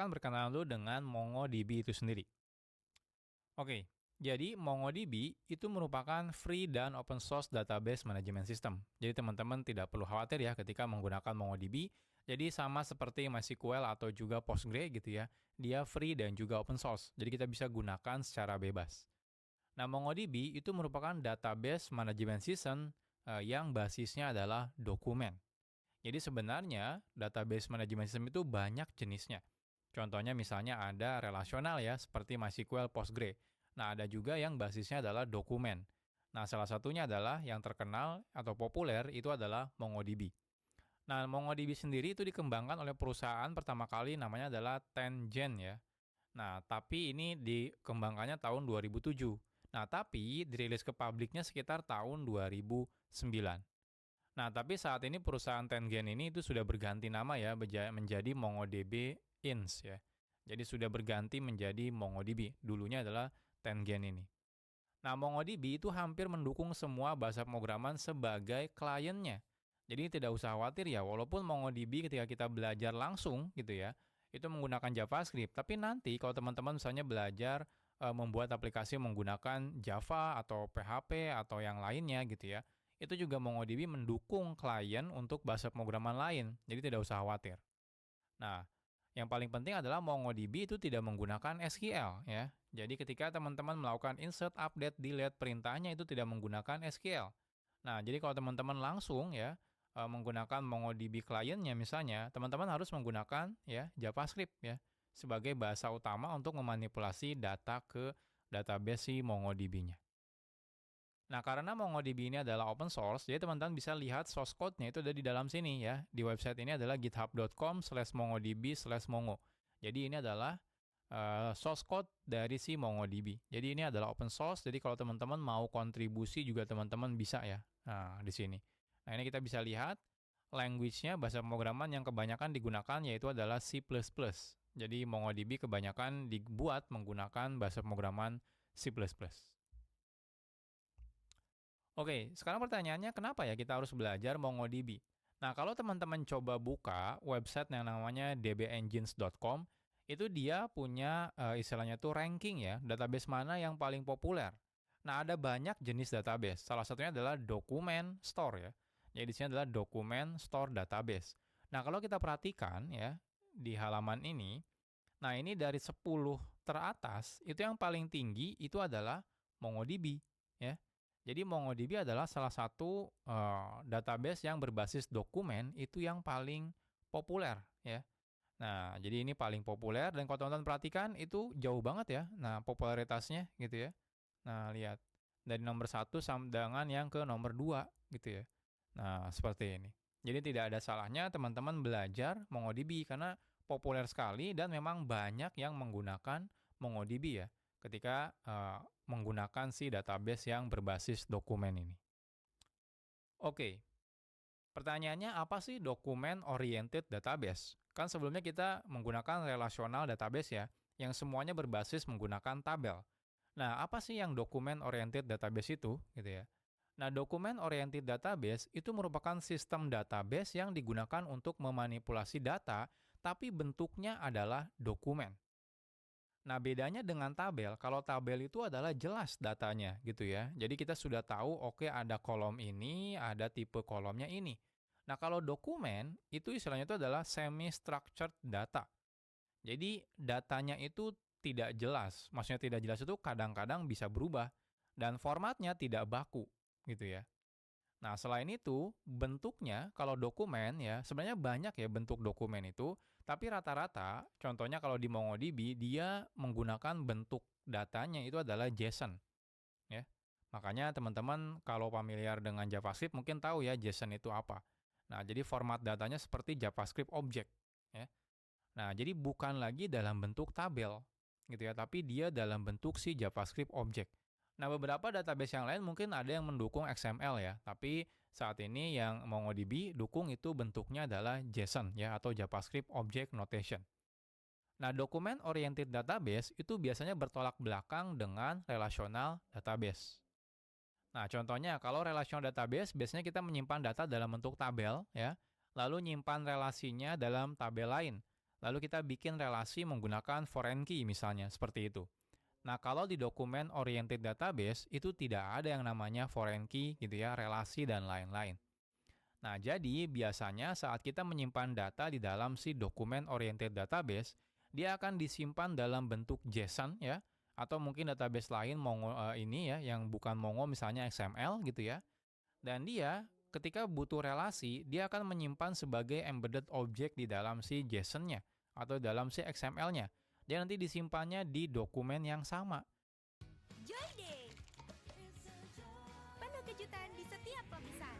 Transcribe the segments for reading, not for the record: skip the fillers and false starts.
akan berkenalan dulu dengan MongoDB itu sendiri. Oke, jadi MongoDB itu merupakan free dan open source database management system. Jadi teman-teman tidak perlu khawatir ya ketika menggunakan MongoDB. Jadi sama seperti MySQL atau juga Postgre gitu ya, dia free dan juga open source. Jadi kita bisa gunakan secara bebas. Nah, MongoDB itu merupakan database management system yang basisnya adalah dokumen. Jadi sebenarnya database management system itu banyak jenisnya. Contohnya misalnya ada relasional ya, seperti MySQL, Postgre. Nah, ada juga yang basisnya adalah dokumen. Nah, salah satunya adalah yang terkenal atau populer itu adalah MongoDB. Nah, MongoDB sendiri itu dikembangkan oleh perusahaan pertama kali namanya adalah Tengen ya. Nah, tapi ini dikembangkannya tahun 2007. Nah, tapi dirilis ke publiknya sekitar tahun 2009. Nah, tapi saat ini perusahaan Tengen ini itu sudah berganti nama ya menjadi MongoDB Ins ya. Jadi sudah berganti menjadi MongoDB. Dulunya adalah Tengen ini. Nah, MongoDB itu hampir mendukung semua bahasa pemrograman sebagai kliennya. Jadi tidak usah khawatir ya, walaupun MongoDB ketika kita belajar langsung gitu ya, itu menggunakan JavaScript. Tapi nanti kalau teman-teman misalnya belajar membuat aplikasi menggunakan Java atau PHP atau yang lainnya gitu ya, itu juga MongoDB mendukung klien untuk bahasa pemrograman lain. Jadi tidak usah khawatir. Nah, yang paling penting adalah MongoDB itu tidak menggunakan SQL ya. Jadi ketika teman-teman melakukan insert, update, delete, perintahnya itu tidak menggunakan SQL. Nah, jadi kalau teman-teman langsung ya menggunakan MongoDB kliennya misalnya, teman-teman harus menggunakan ya JavaScript ya sebagai bahasa utama untuk memanipulasi data ke database si MongoDB-nya. Nah, karena MongoDB ini adalah open source, jadi teman-teman bisa lihat source code-nya itu ada di dalam sini ya. Di website ini adalah github.com/mongodb/mongo. Jadi ini adalah source code dari si MongoDB. Jadi ini adalah open source, jadi kalau teman-teman mau kontribusi juga teman-teman bisa ya. Nah, di sini. Nah, ini kita bisa lihat language-nya, bahasa pemrograman yang kebanyakan digunakan yaitu adalah C++. Jadi MongoDB kebanyakan dibuat menggunakan bahasa pemrograman C++. Oke, sekarang pertanyaannya kenapa ya kita harus belajar MongoDB? Nah, kalau teman-teman coba buka website yang namanya dbengines.com, itu dia punya istilahnya tuh ranking ya, database mana yang paling populer. Nah, ada banyak jenis database. Salah satunya adalah document store ya. Jadi di sini adalah document store database. Nah, kalau kita perhatikan ya di halaman ini, nah ini dari 10 teratas, itu yang paling tinggi itu adalah MongoDB ya. Jadi MongoDB adalah salah satu database yang berbasis dokumen itu yang paling populer ya. Nah, jadi ini paling populer dan kalau teman-teman perhatikan itu jauh banget ya. Nah, popularitasnya gitu ya. Nah, lihat dari nomor 1 dengan yang ke nomor 2 gitu ya. Nah, seperti ini. Jadi tidak ada salahnya teman-teman belajar MongoDB karena populer sekali dan memang banyak yang menggunakan MongoDB ya ketika menggunakan si database yang berbasis dokumen ini. Oke, pertanyaannya apa sih document oriented database? Kan sebelumnya kita menggunakan relational database ya, yang semuanya berbasis menggunakan tabel. Nah, apa sih yang document oriented database itu gitu ya? Nah, document oriented database itu merupakan sistem database yang digunakan untuk memanipulasi data, tapi bentuknya adalah dokumen. Nah, bedanya dengan tabel, kalau tabel itu adalah jelas datanya gitu ya. Jadi kita sudah tahu, oke ada kolom ini, ada tipe kolomnya ini. Nah, kalau dokumen, itu istilahnya itu adalah semi-structured data. Jadi datanya itu tidak jelas. Maksudnya tidak jelas itu kadang-kadang bisa berubah. Dan formatnya tidak baku gitu ya. Nah, selain itu, bentuknya kalau dokumen ya, sebenarnya banyak ya bentuk dokumen itu, tapi rata-rata, contohnya kalau di MongoDB, dia menggunakan bentuk datanya itu adalah JSON, ya. Makanya teman-teman kalau familiar dengan JavaScript mungkin tahu ya JSON itu apa. Nah, jadi format datanya seperti JavaScript object, ya. Nah, jadi bukan lagi dalam bentuk tabel, gitu ya, tapi dia dalam bentuk si JavaScript object. Nah, beberapa database yang lain mungkin ada yang mendukung XML ya, tapi saat ini yang MongoDB dukung itu bentuknya adalah JSON ya atau JavaScript Object Notation. Nah, document oriented database itu biasanya bertolak belakang dengan relational database. Nah, contohnya kalau relational database biasanya kita menyimpan data dalam bentuk tabel ya, lalu nyimpan relasinya dalam tabel lain. lalu kita bikin relasi menggunakan foreign key misalnya, seperti itu. Nah, kalau di dokumen oriented database itu tidak ada yang namanya foreign key gitu ya, relasi dan lain-lain. Nah, jadi biasanya saat kita menyimpan data di dalam si dokumen oriented database, dia akan disimpan dalam bentuk JSON ya, atau mungkin database lain Mongo ini ya yang bukan Mongo misalnya XML gitu ya. Dan dia ketika butuh relasi, dia akan menyimpan sebagai embedded object di dalam si JSON-nya atau dalam si XML-nya. Dia nanti disimpannya di dokumen yang sama. Joy Day, penuh kejutan di setiap lapisan.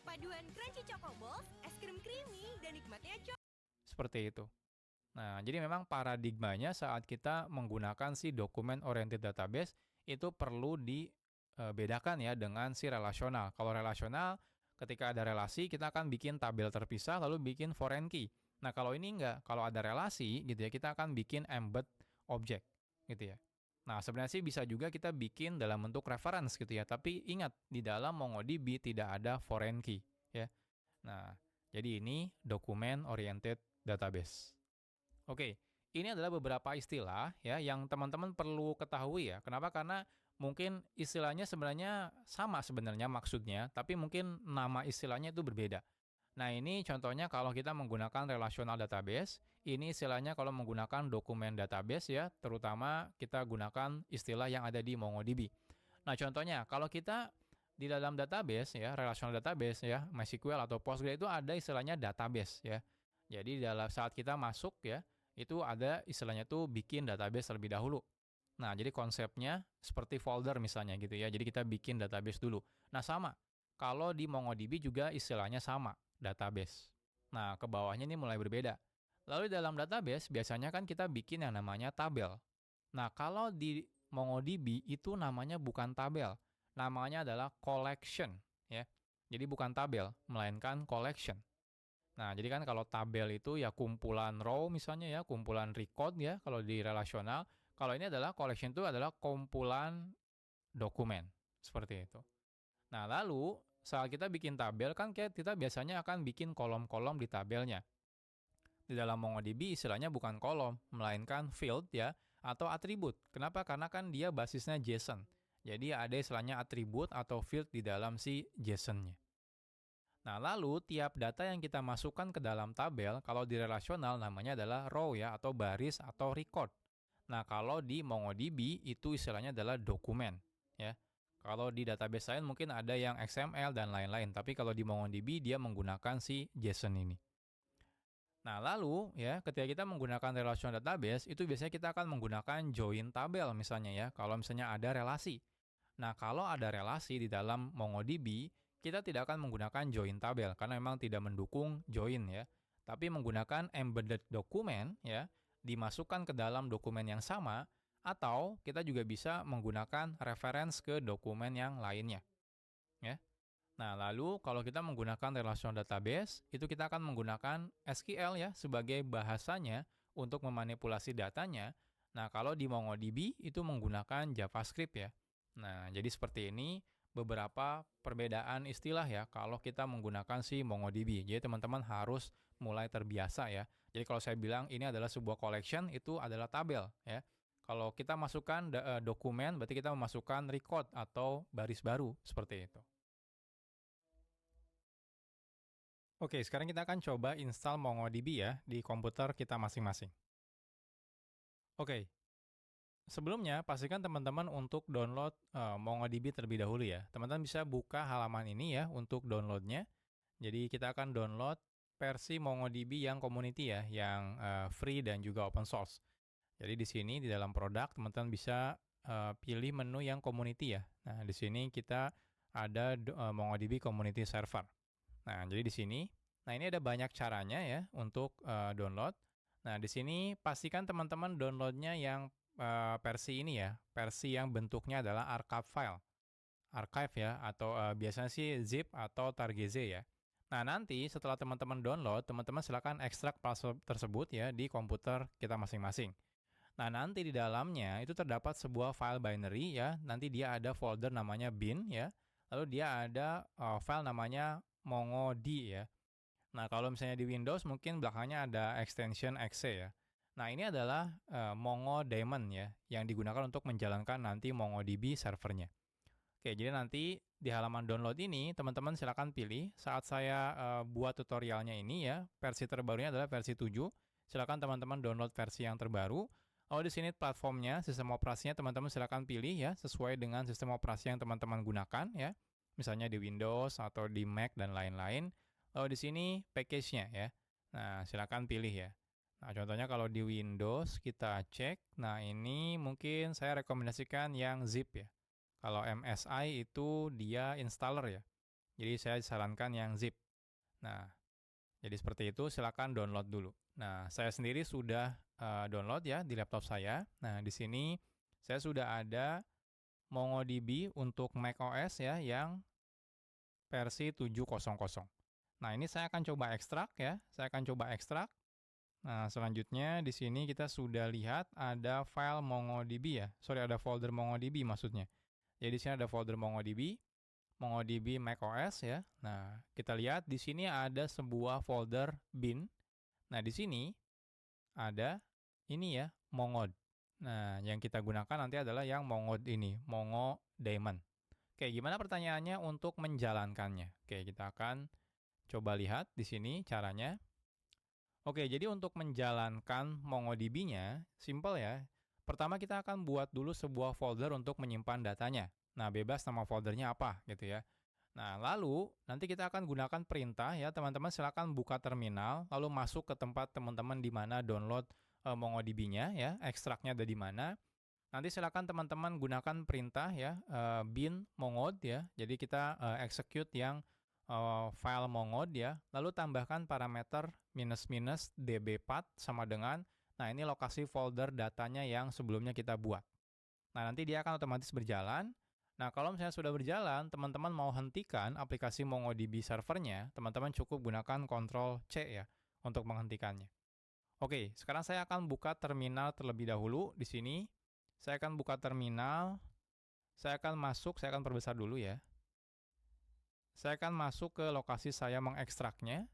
Paduan crunchy choco balls, es krim creamy, dan nikmatnya Seperti itu. Nah, jadi memang paradigmanya saat kita menggunakan si dokumen oriented database itu perlu dibedakan ya dengan si relasional. Kalau relasional, ketika ada relasi kita akan bikin tabel terpisah lalu bikin foreign key. Nah, kalau ini enggak, kalau ada relasi gitu ya, kita akan bikin embed object gitu ya. Nah, sebenarnya sih bisa juga kita bikin dalam bentuk reference gitu ya, tapi ingat di dalam MongoDB tidak ada foreign key ya. Nah, jadi ini dokumen oriented database. Oke, ini adalah beberapa istilah ya yang teman-teman perlu ketahui ya. Kenapa? Karena mungkin istilahnya sebenarnya sama sebenarnya maksudnya, tapi mungkin nama istilahnya itu berbeda. Nah, ini contohnya kalau kita menggunakan relational database, ini istilahnya kalau menggunakan dokumen database ya, terutama kita gunakan istilah yang ada di MongoDB. Nah, contohnya kalau kita di dalam database ya, relational database ya, MySQL atau Postgre itu ada istilahnya database ya. Jadi dalam saat kita masuk ya, itu ada istilahnya tuh bikin database terlebih dahulu. Nah, jadi konsepnya seperti folder misalnya gitu ya. Jadi kita bikin database dulu. Nah, sama. Kalau di MongoDB juga istilahnya sama, database. Nah, ke bawahnya ini mulai berbeda. Lalu di dalam database biasanya kan kita bikin yang namanya tabel. Nah, kalau di MongoDB itu namanya bukan tabel. Namanya adalah collection ya. Jadi bukan tabel, melainkan collection. Nah, jadi kan kalau tabel itu ya kumpulan row misalnya ya, kumpulan record ya kalau di relasional. Kalau ini adalah collection itu adalah kumpulan dokumen. Seperti itu. Nah, lalu saat kita bikin tabel kan kita biasanya akan bikin kolom-kolom di tabelnya. Di dalam MongoDB istilahnya bukan kolom, melainkan field ya, atau atribut. Kenapa? Karena kan dia basisnya JSON. Jadi ada istilahnya atribut atau field di dalam si JSON-nya. Nah, lalu tiap data yang kita masukkan ke dalam tabel, kalau di relasional namanya adalah row ya, atau baris atau record. Nah, kalau di MongoDB itu istilahnya adalah dokumen ya. Kalau di database lain mungkin ada yang XML dan lain-lain, tapi kalau di MongoDB dia menggunakan si JSON ini. Nah, lalu ya, ketika kita menggunakan relational database, itu biasanya kita akan menggunakan join tabel misalnya ya, kalau misalnya ada relasi. Nah, kalau ada relasi di dalam MongoDB, kita tidak akan menggunakan join tabel karena memang tidak mendukung join ya. Tapi menggunakan embedded dokumen ya, dimasukkan ke dalam dokumen yang sama atau kita juga bisa menggunakan reference ke dokumen yang lainnya ya. Nah, lalu kalau kita menggunakan relational database, itu kita akan menggunakan SQL ya sebagai bahasanya untuk memanipulasi datanya. Nah, kalau di MongoDB itu menggunakan JavaScript ya. Nah, jadi seperti ini beberapa perbedaan istilah ya kalau kita menggunakan si MongoDB. Jadi teman-teman harus mulai terbiasa ya. Jadi kalau saya bilang ini adalah sebuah collection, itu adalah tabel ya. Kalau kita masukkan dokumen, berarti kita memasukkan record atau baris baru seperti itu. Oke, sekarang kita akan coba install MongoDB ya di komputer kita masing-masing. Oke, sebelumnya pastikan teman-teman untuk download MongoDB terlebih dahulu ya. Teman-teman bisa buka halaman ini ya untuk downloadnya. Jadi kita akan download versi MongoDB yang community ya, yang free dan juga open source. Jadi di sini di dalam produk teman-teman bisa pilih menu yang community ya. Nah, di sini kita ada MongoDB Community Server. Nah, jadi di sini, nah ini ada banyak caranya ya untuk download. Nah, di sini pastikan teman-teman downloadnya yang versi ini ya, versi yang bentuknya adalah archive file. Archive ya, atau biasanya sih zip atau targz ya. Nah, nanti setelah teman-teman download, teman-teman silakan ekstrak file tersebut ya di komputer kita masing-masing. Nah, nanti di dalamnya itu terdapat sebuah file binary ya, nanti dia ada folder namanya bin ya, lalu dia ada file namanya MongoD ya. Nah, kalau misalnya di Windows mungkin belakangnya ada extension exe ya. Nah, ini adalah MongoDaemon ya, yang digunakan untuk menjalankan nanti MongoDB servernya. Oke, jadi nanti di halaman download ini, teman-teman silakan pilih. Saat saya buat tutorialnya ini ya, versi terbarunya adalah versi 7. Silakan teman-teman download versi yang terbaru. Oh, di sini platformnya, sistem operasinya teman-teman silakan pilih ya, sesuai dengan sistem operasi yang teman-teman gunakan ya. Misalnya di Windows atau di Mac dan lain-lain. Oh, di sini package-nya ya. Nah, silakan pilih ya. Nah, contohnya kalau di Windows kita cek. Nah, ini mungkin saya rekomendasikan yang zip ya. Kalau MSI itu dia installer ya. Jadi saya sarankan yang zip. Nah, jadi seperti itu, silakan download dulu. Nah, saya sendiri sudah download ya di laptop saya. Nah, di sini saya sudah ada MongoDB untuk macOS ya yang versi 7.0.0. Nah, ini saya akan coba ekstrak ya. Saya akan coba ekstrak. Nah, selanjutnya di sini kita sudah lihat ada file MongoDB ya. Sorry, ada folder MongoDB maksudnya. Jadi di sini ada folder MongoDB, MongoDB macOS ya. Nah, kita lihat di sini ada sebuah folder bin. Nah, di sini ada ini ya, Mongod. Nah, yang kita gunakan nanti adalah yang Mongod ini, MongoDaemon. Oke, gimana pertanyaannya untuk menjalankannya? Oke, kita akan coba lihat di sini caranya. Oke, jadi untuk menjalankan MongoDB-nya, simple ya. Pertama kita akan buat dulu sebuah folder untuk menyimpan datanya. Nah, bebas nama foldernya apa gitu ya. Nah, lalu nanti kita akan gunakan perintah ya, teman-teman silakan buka terminal, lalu masuk ke tempat teman-teman di mana download MongoDB-nya ya, ekstraknya ada di mana. Nanti silakan teman-teman gunakan perintah ya, bin mongod ya. Jadi kita execute yang file mongod ya, lalu tambahkan parameter minus dbpath sama dengan, nah ini lokasi folder datanya yang sebelumnya kita buat. Nah, nanti dia akan otomatis berjalan. Nah, kalau misalnya sudah berjalan, teman-teman mau hentikan aplikasi MongoDB servernya, teman-teman cukup gunakan Ctrl+C ya untuk menghentikannya. Oke, sekarang saya akan buka terminal terlebih dahulu di sini. Saya akan buka terminal. Saya akan masuk, saya akan perbesar dulu ya. Saya akan masuk ke lokasi saya mengekstraknya.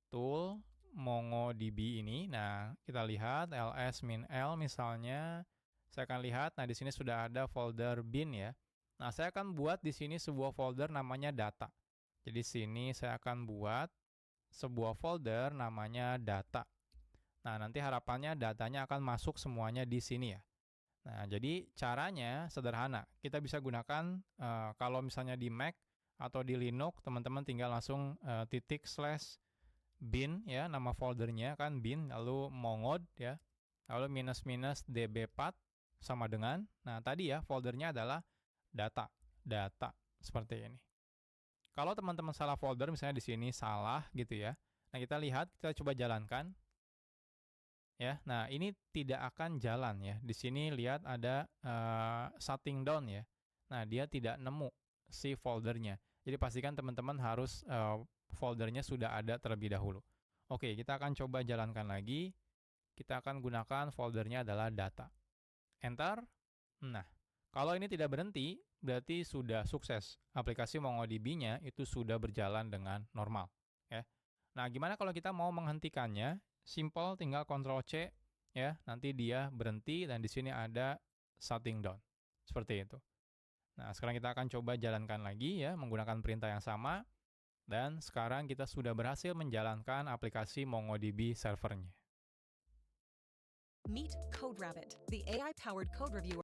Tool MongoDB ini. Nah, kita lihat ls-l misalnya. Saya akan lihat, nah di sini sudah ada folder bin ya. Nah, saya akan buat di sini sebuah folder namanya data. Jadi sini saya akan buat sebuah folder namanya data. Nah, nanti harapannya datanya akan masuk semuanya di sini ya. Nah, jadi caranya sederhana. Kita bisa gunakan kalau misalnya di Mac atau di Linux, teman-teman tinggal langsung /bin ya, nama foldernya kan bin, lalu mongod ya, lalu minus dbpath sama dengan, nah tadi ya foldernya adalah data seperti ini. Kalau teman-teman salah folder, misalnya di sini salah gitu ya, nah kita lihat, kita coba jalankan ya. Nah, ini tidak akan jalan ya. Di sini lihat ada shutting down ya. Nah, dia tidak nemu si foldernya. Jadi pastikan teman-teman harus foldernya sudah ada terlebih dahulu. Oke, kita akan coba jalankan lagi. Kita akan gunakan foldernya adalah data. Enter. Nah, kalau ini tidak berhenti, berarti sudah sukses. Aplikasi MongoDB-nya itu sudah berjalan dengan normal. Ya. Nah, gimana kalau kita mau menghentikannya? Simple, tinggal Ctrl+C ya. Nanti dia berhenti dan di sini ada shutting down. Seperti itu. Nah, sekarang kita akan coba jalankan lagi ya menggunakan perintah yang sama. Dan sekarang kita sudah berhasil menjalankan aplikasi MongoDB servernya. Meet CodeRabbit, the AI-powered code reviewer.